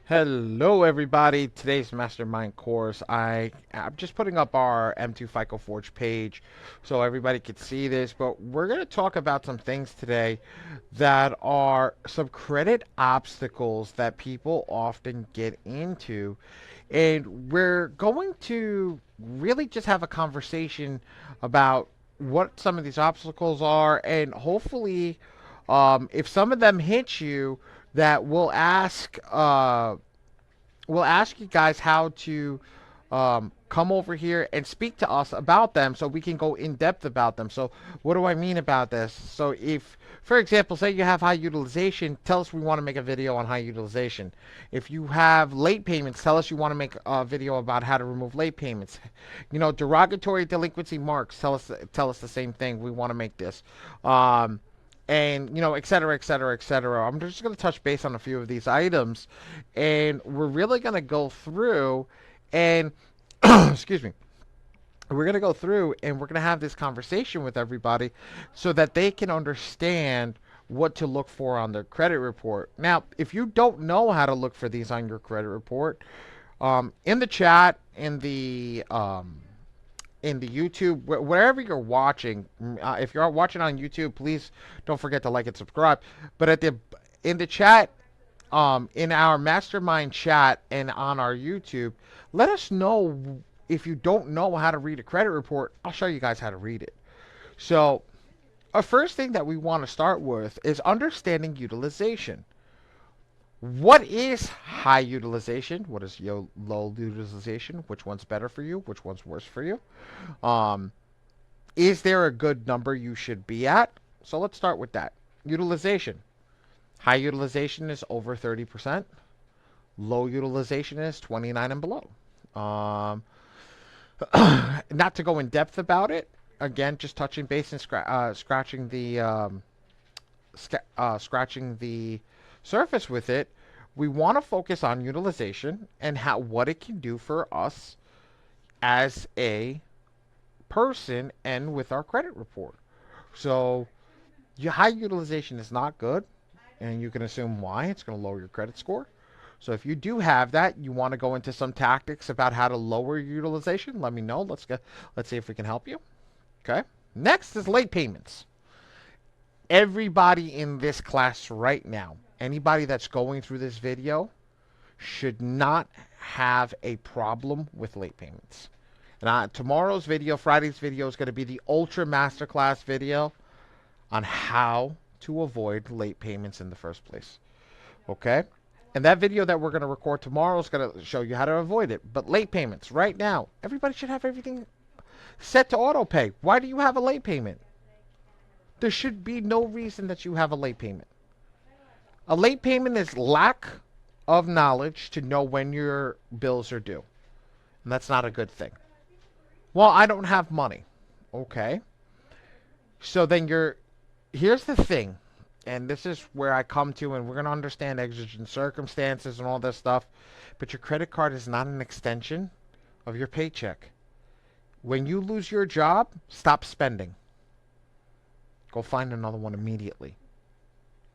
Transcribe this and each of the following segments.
Hello, everybody. Today's mastermind course. I'm just putting up our M2 FICO Forge page so everybody could see this, but we're going to talk about some things today that are some credit obstacles that people often get into. And we're going to really just have a conversation about what some of these obstacles are, and hopefully, if some of them hit you, that we'll ask you guys how to come over here and speak to us about them so we can go in depth about them. So, what do I mean about this? So, if, for example, say you have high utilization, tell us we want to make a video on high utilization. If you have late payments, tell us you want to make a video about how to remove late payments. Derogatory delinquency marks, tell us the same thing. We want to make this. And et cetera, et cetera, et cetera. I'm just going to touch base on a few of these items, and we're really going to go through and excuse me. We're going to go through and we're going to have this conversation with everybody so that they can understand what to look for on their credit report. Now, if you don't know how to look for these on your credit report, in the chat, in the YouTube, wherever you're watching. If you're watching on YouTube, please don't forget to like and subscribe. But in the chat, in our mastermind chat and on our YouTube, let us know if you don't know how to read a credit report. I'll show you guys how to read it. So, a first thing that we want to start with is understanding utilization. What is high utilization? What is low utilization? Which one's better for you? Which one's worse for you? Um, is there a good number you should be at? So let's start with that. Utilization. High utilization is over 30%. Low utilization is 29 and below. Um, Not to go in depth about it. Again, just touching base and scratching the surface with it. We want to focus on utilization and what it can do for us as a person and with our credit report. So, your high utilization is not good, and you can assume why. It's going to lower your credit score. So, if you do have that, you want to go into some tactics about how to lower your utilization, let me know. Let's see if we can help you. Okay. Next is late payments. Everybody in this class right now, anybody that's going through this video, should not have a problem with late payments. And tomorrow's video, Friday's video, is going to be the Ultra Masterclass video on how to avoid late payments in the first place. Okay? And that video that we're going to record tomorrow is going to show you how to avoid it. But late payments, right now, everybody should have everything set to auto pay. Why do you have a late payment? There should be no reason that you have a late payment. A late payment is lack of knowledge to know when your bills are due. And that's not a good thing. Well, I don't have money. Okay. So then here's the thing, and this is where I come to, and we're going to understand exigent circumstances and all this stuff, but your credit card is not an extension of your paycheck. When you lose your job, stop spending. Go find another one immediately.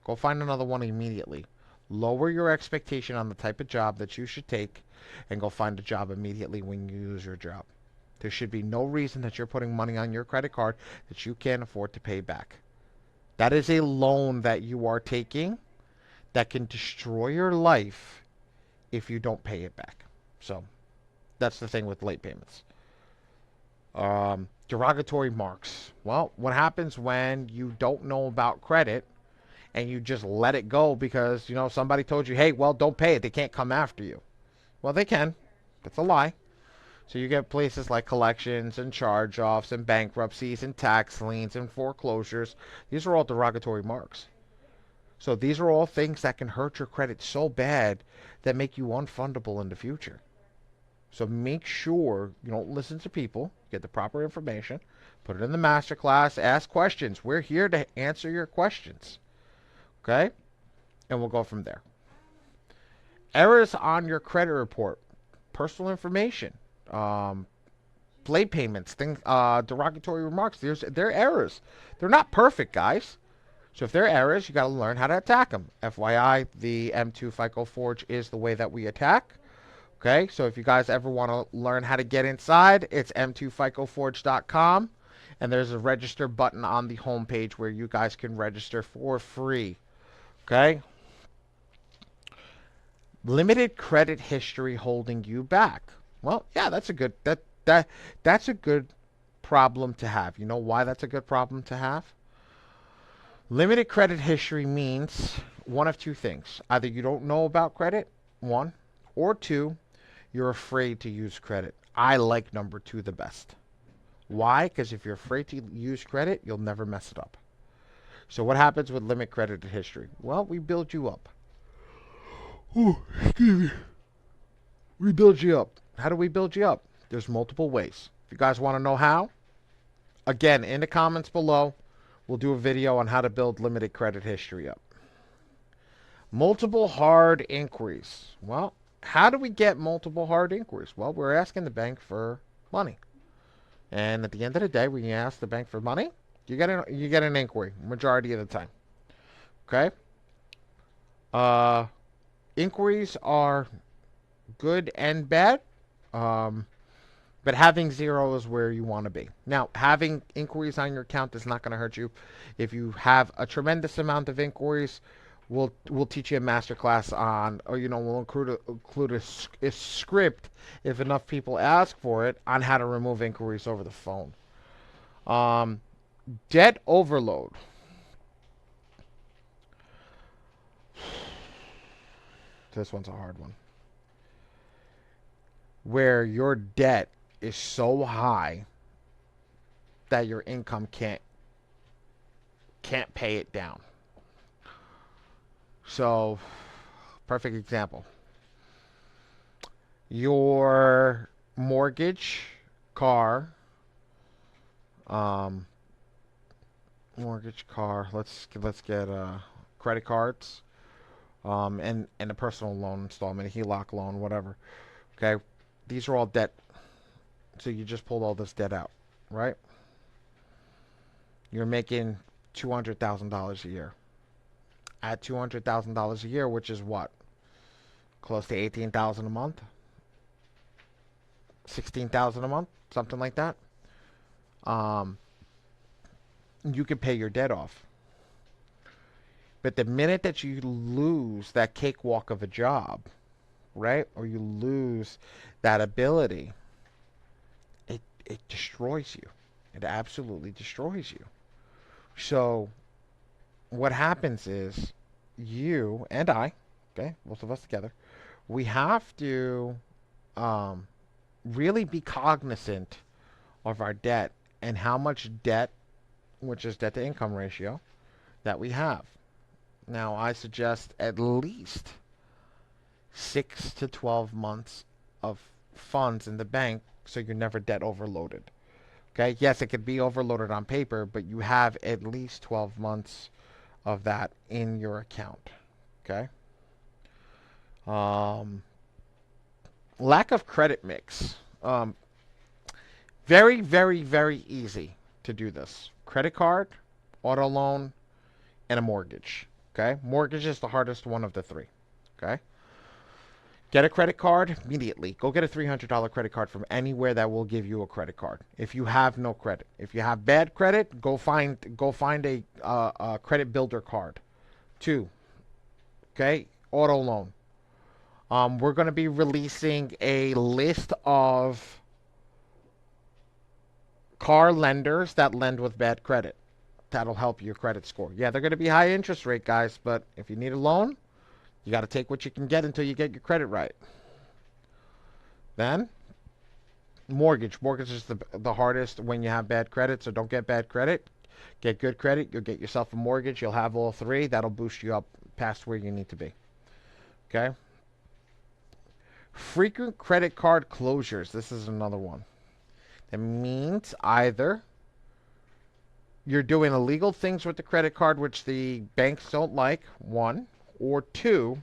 Go find another one immediately. Lower your expectation on the type of job that you should take, and go find a job immediately when you lose your job. There should be no reason that you're putting money on your credit card that you can't afford to pay back. That is a loan that you are taking that can destroy your life if you don't pay it back. So that's the thing with late payments. Derogatory marks. Well, what happens when you don't know about credit and you just let it go because, somebody told you, hey, well, don't pay it. They can't come after you. Well, they can. That's a lie. So you get places like collections and charge-offs and bankruptcies and tax liens and foreclosures. These are all derogatory marks. So these are all things that can hurt your credit so bad that make you unfundable in the future. So make sure you don't listen to people, get the proper information, put it in the masterclass, ask questions. We're here to answer your questions. Okay? And we'll go from there. Errors on your credit report. Personal information. Late payments, things, derogatory remarks. They're errors. They're not perfect, guys. So if there are errors, you got to learn how to attack them. FYI, the M2 FICO Forge is the way that we attack. Okay, so if you guys ever want to learn how to get inside, it's m2ficoforge.com, and there's a register button on the homepage where you guys can register for free. Okay? Limited credit history holding you back. Well, yeah, that's a good that's a good problem to have. You know why that's a good problem to have? Limited credit history means one of two things. Either you don't know about credit, one, or two, you're afraid to use credit. I like number two the best. Why? Because if you're afraid to use credit, you'll never mess it up. So what happens with limit credit history? Well, we build you up. Oh, excuse me. We build you up. How do we build you up? There's multiple ways. If you guys want to know how, again, in the comments below, we'll do a video on how to build limited credit history up. Multiple hard inquiries. Well, how do we get multiple hard inquiries? Well, we're asking the bank for money. And at the end of the day, when you ask the bank for money, you get an inquiry, majority of the time. Okay? Inquiries are good and bad. But having zero is where you want to be. Now, having inquiries on your account is not going to hurt you. If you have a tremendous amount of inquiries, we'll teach you a masterclass on, or we'll include a script if enough people ask for it on how to remove inquiries over the phone. Debt overload. This one's a hard one. Where your debt is so high that your income can't pay it down. So, perfect example. Your mortgage, car, let's get credit cards, and a personal loan installment, a HELOC loan, whatever. Okay, these are all debt. So you just pulled all this debt out, right? You're making $200,000 a year. At $200,000 a year, which is what? Close to $18,000 a month? $16,000 a month? Something like that. You can pay your debt off. But the minute that you lose that cakewalk of a job, right? Or you lose that ability, it destroys you. It absolutely destroys you. So what happens is you and I, okay, both of us together, we have to really be cognizant of our debt and how much debt, which is debt to income ratio, that we have. Now, I suggest at least 6 to 12 months of funds in the bank so you're never debt overloaded. Okay, yes, it could be overloaded on paper, but you have at least 12 months of that in your account. Okay. Lack of credit mix. Very, very, very easy to do this. Credit card, auto loan, and a mortgage. Okay, mortgage is the hardest one of the three. Okay. Get a credit card immediately. Go get a $300 credit card from anywhere that will give you a credit card. If you have no credit, if you have bad credit, go find a credit builder card. 2, okay, auto loan. We're going to be releasing a list of car lenders that lend with bad credit. That'll help your credit score. Yeah, they're going to be high interest rate, guys, but if you need a loan, you got to take what you can get until you get your credit right. Then, mortgage. Mortgage is the hardest when you have bad credit, so don't get bad credit. Get good credit. You'll get yourself a mortgage. You'll have all three. That'll boost you up past where you need to be. Okay? Frequent credit card closures. This is another one. That means either you're doing illegal things with the credit card, which the banks don't like, 1. Or 2,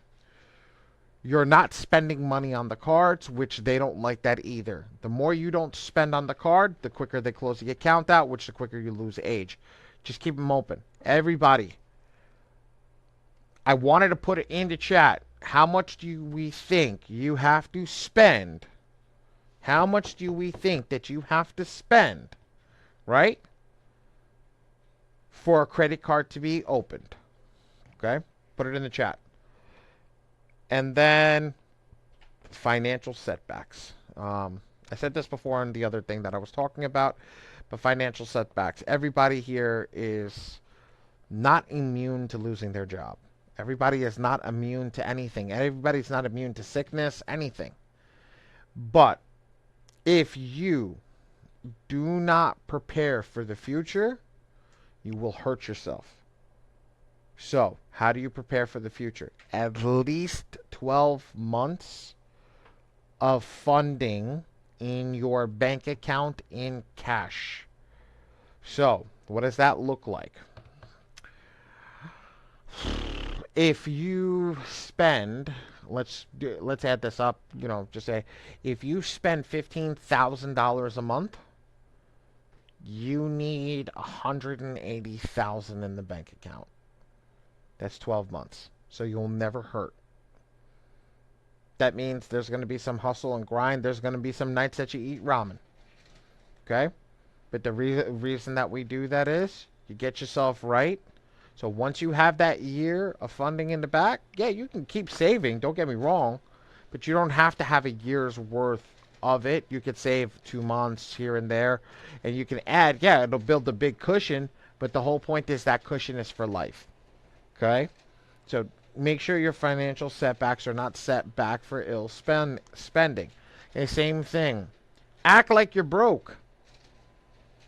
you're not spending money on the cards, which they don't like that either. The more you don't spend on the card, the quicker they close the account out, which the quicker you lose age. Just keep them open. Everybody, I wanted to put it in the chat. How much do we think you have to spend? How much do we think that you have to spend, right, for a credit card to be opened? Okay? Put it in the chat. And then financial setbacks. I said this before on the other thing that I was talking about, but financial setbacks. Everybody here is not immune to losing their job. Everybody is not immune to anything. Everybody's not immune to sickness, anything. But if you do not prepare for the future, you will hurt yourself. So, how do you prepare for the future? At least 12 months of funding in your bank account in cash. So, what does that look like? If you spend, let's add this up, just say if you spend $15,000 a month, you need $180,000 in the bank account. That's 12 months. So you'll never hurt. That means there's going to be some hustle and grind. There's going to be some nights that you eat ramen. Okay? But the reason that we do that is you get yourself right. So once you have that year of funding in the back, yeah, you can keep saving. Don't get me wrong. But you don't have to have a year's worth of it. You could save 2 months here and there. And you can add, yeah, it'll build a big cushion. But the whole point is that cushion is for life. Okay? So make sure your financial setbacks are not set back for ill spending. Okay, same thing. Act like you're broke.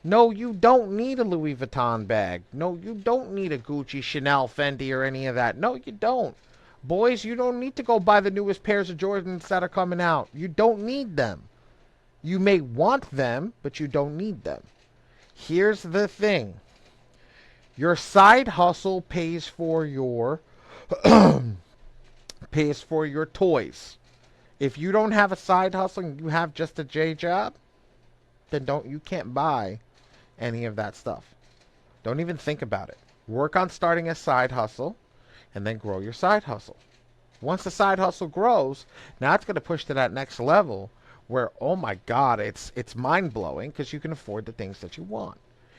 No, you don't need a Louis Vuitton bag. No, you don't need a Gucci, Chanel, Fendi, or any of that. No, you don't. Boys, you don't need to go buy the newest pairs of Jordans that are coming out. You don't need them. You may want them, but you don't need them. Here's the thing. Your side hustle pays for your toys. If you don't have a side hustle and you have just a J job, then you can't buy any of that stuff. Don't even think about it. Work on starting a side hustle and then grow your side hustle. Once the side hustle grows, now it's going to push to that next level where, oh my God, it's mind-blowing because you can afford the things that you want.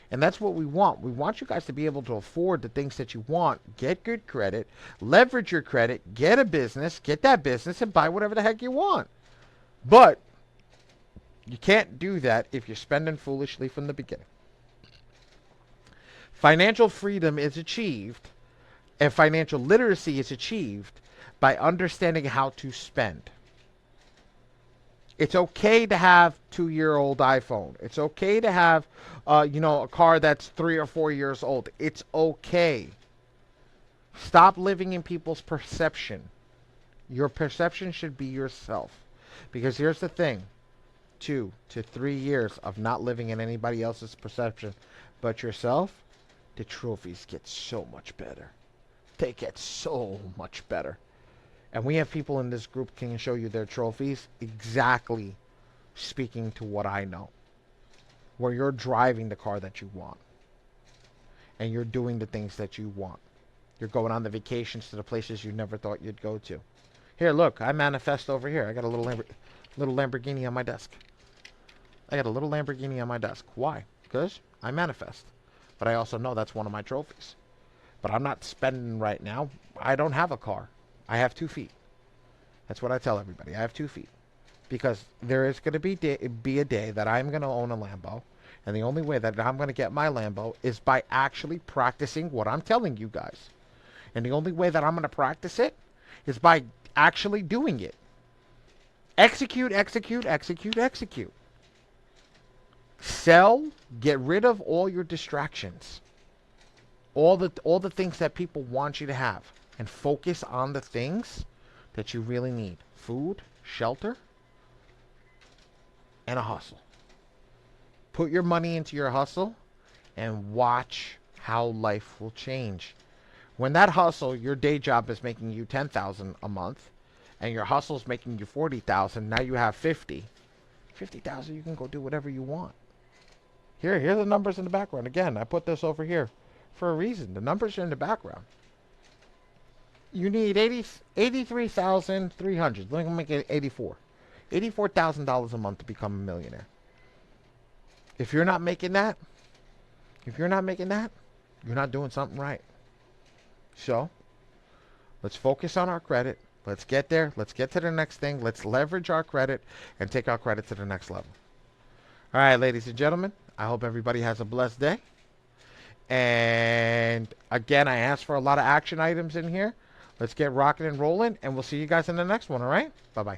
And that's what we want. We want you guys to be able to afford the things that you want, get good credit, leverage your credit, get a business, get that business, and buy whatever the heck you want. But you can't do that if you're spending foolishly from the beginning. Financial freedom is achieved, and financial literacy is achieved by understanding how to spend. It's okay to have 2-year-old iPhone. It's okay to have, a car that's 3 or 4 years old. It's okay. Stop living in people's perception. Your perception should be yourself. Because here's the thing. 2 to 3 years of not living in anybody else's perception but yourself, the trophies get so much better. They get so much better. And we have people in this group can show you their trophies exactly speaking to what I know. Where you're driving the car that you want. And you're doing the things that you want. You're going on the vacations to the places you never thought you'd go to. Here, look, I manifest over here. I got a little Lamborghini on my desk. Why? Because I manifest. But I also know that's one of my trophies. But I'm not spending right now. I don't have a car. I have 2 feet. That's what I tell everybody. I have 2 feet. Because there is going to be a day that I'm going to own a Lambo. And the only way that I'm going to get my Lambo is by actually practicing what I'm telling you guys. And the only way that I'm going to practice it is by actually doing it. Execute, execute, execute, execute. Sell, get rid of all your distractions. All the things that people want you to have. And focus on the things that you really need. Food, shelter, and a hustle. Put your money into your hustle and watch how life will change. When that hustle, your day job is making you $10,000 a month, and your hustle is making you $40,000, now you have $50,000, you can go do whatever you want. Here are the numbers in the background. Again, I put this over here for a reason. The numbers are in the background. You need 83,300. Let me make it 84. $84,000 a month to become a millionaire. If you're not making that, you're not doing something right. So, let's focus on our credit. Let's get there. Let's get to the next thing. Let's leverage our credit and take our credit to the next level. All right, ladies and gentlemen, I hope everybody has a blessed day. And again, I asked for a lot of action items in here. Let's get rocking and rolling, and we'll see you guys in the next one, all right? Bye-bye.